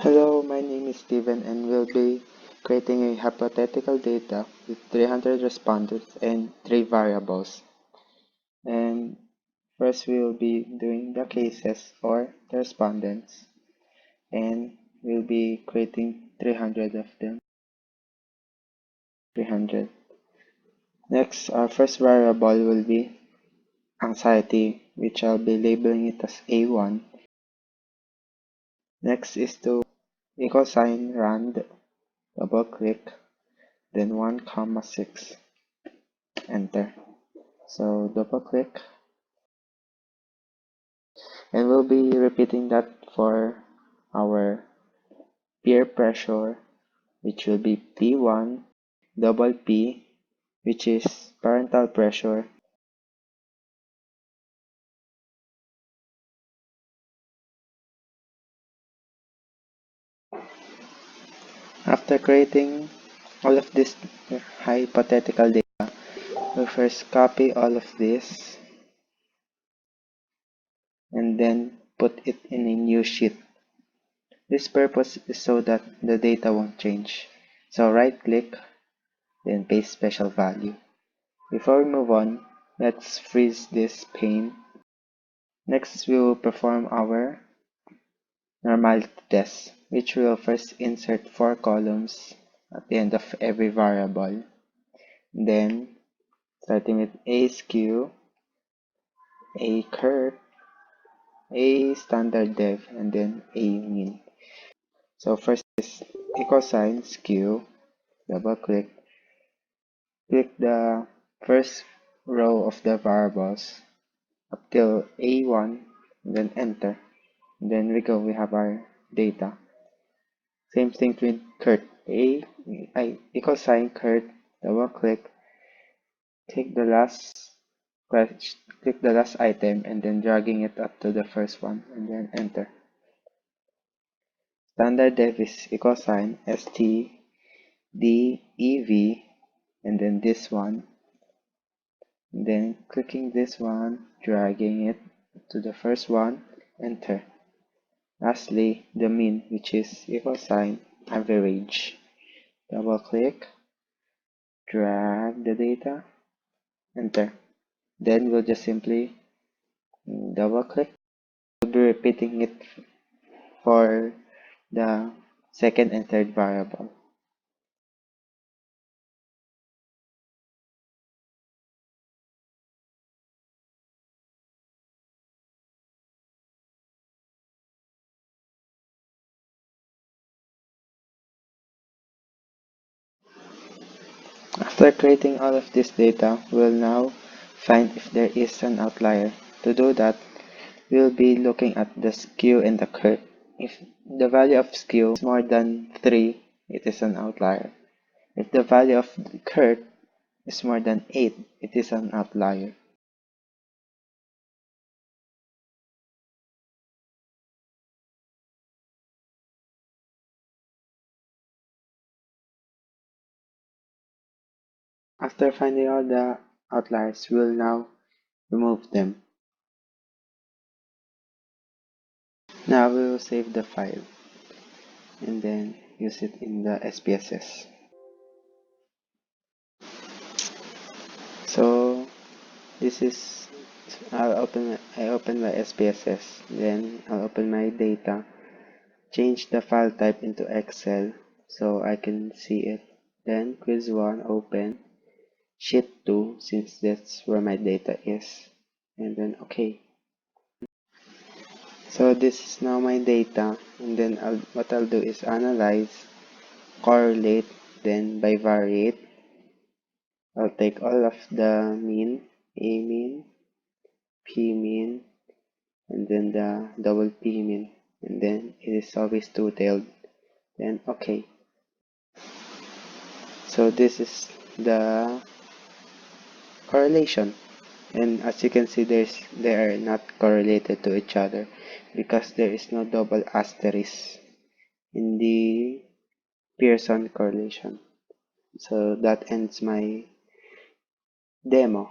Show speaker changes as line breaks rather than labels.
Hello, my name is Steven and we'll be creating a hypothetical data with 300 respondents and 3 variables. And first we will be doing the cases or the respondents, and we'll be creating 300 of them. 300. Next, our first variable will be anxiety, which I'll be labeling it as A1. Next is to equal sign rand, double click, then 1 comma 6, enter. So double click, and we'll be repeating that for our peer pressure, which will be P1, double P, which is parental pressure. After creating all of this hypothetical data, we'll first copy all of this and then put it in a new sheet. This purpose is so that the data won't change. So right click, then paste special value. Before we move on, let's freeze this pane. Next, we will perform our normality test, which will first insert 4 columns at the end of every variable. Then, starting with A skew, A curve, A standard dev, and then A mean. So first is equal sign skew, double click, click the first row of the variables up till A1, and then enter. And then we have our data. Same thing with Kurt. Equal sign Kurt, double click, click the last click the last item and then dragging it up to the first one and then enter. Standard def is equal sign STDEV and then this one. And then clicking this one, dragging it to the first one, enter. Lastly, the mean, which is equal sign average. Double click, drag the data, enter. Then we'll just simply double click. We'll be repeating it for the second and third variable. After creating all of this data, we'll now find if there is an outlier. To do that, we'll be looking at the skew and the curve. If the value of skew is more than 3, it is an outlier. If the value of the curve is more than 8, it is an outlier. After finding all the outliers, we'll now remove them. Now we will save the file and then use it in the SPSS. So this is I open my SPSS, then I'll open my data, change the file type into Excel so I can see it. Then quiz 1 open, sheet 2 since that's where my data is, and then okay. So this is now my data, and then what I'll do is analyze, correlate, then bivariate. I'll take all of the mean, A mean, P mean, and then the double P mean, and then it is always two-tailed. Then okay. So this is the correlation, and as you can see, they are not correlated to each other because there is no double asterisk in the Pearson correlation. So that ends my demo.